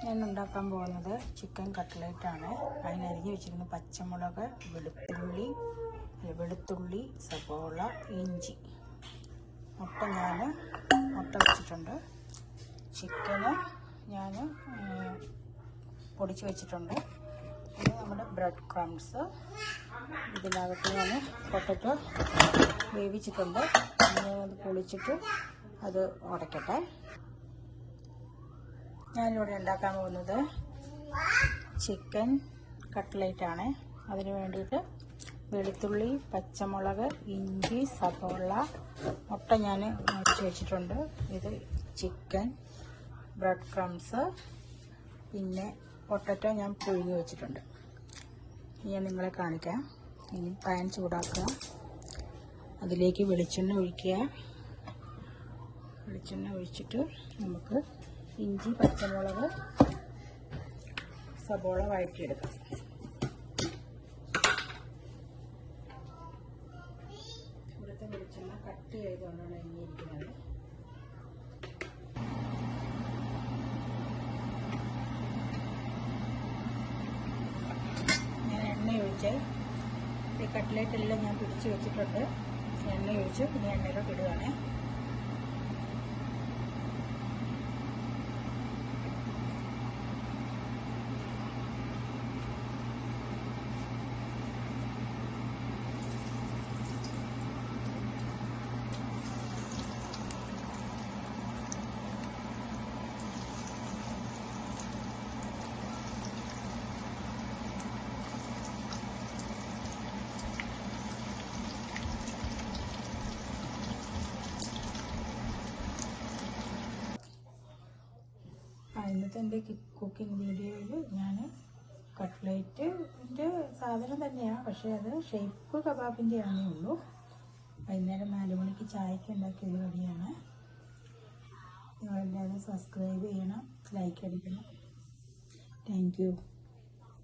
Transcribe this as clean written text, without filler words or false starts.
ഞാൻ ഉണ്ടാക്കാൻ പോകുന്നത് ചിക്കൻ കട്ട്ലേറ്റ് ആണ്. അതിന് അരിഞ്ഞ് വെച്ചിരുന്ന പച്ചമുളക്, വെളുത്തുള്ളി, സബോള, ഇഞ്ചി, മുട്ട വെച്ചിട്ടുണ്ട്. ചിക്കന് ഞാൻ പൊടിച്ച് വെച്ചിട്ടുണ്ട്. പിന്നെ നമ്മുടെ ബ്രെഡ് ക്രംസ്, ഇതിനകത്ത് ഞാൻ പൊട്ടറ്റോ വേവിച്ചിട്ടുണ്ട്. അത് പൊളിച്ചിട്ട് അത് ഉടയ്ക്കട്ടെ. ഞാനിവിടെ ഉണ്ടാക്കാൻ പോകുന്നത് ചിക്കൻ കട്ട്ലേറ്റ് ആണ്. അതിന് വേണ്ടിയിട്ട് വെളുത്തുള്ളി, പച്ചമുളക്, ഇഞ്ചി, സബോള, മുട്ട ഞാൻ അടിച്ച് വെച്ചിട്ടുണ്ട്. ഇത് ചിക്കൻ, ബ്രെഡ് ക്രംസ്, പിന്നെ പൊട്ടറ്റോ ഞാൻ പുഴുങ്ങി വെച്ചിട്ടുണ്ട്. ഞാൻ നിങ്ങളെ കാണിക്കാം. ഇനി പാൻ ചൂടാക്കുക, അതിലേക്ക് വെളിച്ചെണ്ണ ഒഴിക്കുക. വെളിച്ചെണ്ണ ഒഴിച്ചിട്ട് നമുക്ക് ഇഞ്ചി, പച്ചമുളക്, സബോള വഴറ്റിയെടുക്കാം. ഇവിടുത്തെ വെളിച്ചെണ്ണ കട്ട് ചെയ്തുകൊണ്ടാണ് ഇരിക്കുന്നത്. ഞാൻ എണ്ണ ഒഴിച്ച് ഈ കട്ട്ലേറ്റ് എല്ലാം ഞാൻ പിടിച്ച് വെച്ചിട്ടുണ്ട്. എണ്ണ ഒഴിച്ച് പിന്നെ എണ്ണയിലോട്ട് ഇടുകയാണ്. ഇന്നത്തെ എൻ്റെ കുക്കിംഗ് വീഡിയോയിൽ ഞാൻ കട്ട്ലേറ്റിൻ്റെ സാധനം തന്നെയാണ്, പക്ഷേ അത് ഷേപ്പ് കബാബിൻ്റെ ആണേ ഉള്ളൂ. വൈകുന്നേരം 4 മണിക്ക് ചായക്ക് ഉണ്ടാക്കിയ ഒരു കടിയാണ്. നിങ്ങളെല്ലാവരും സബ്സ്ക്രൈബ് ചെയ്യണം, ലൈക്ക് അടിക്കണം. Thank you.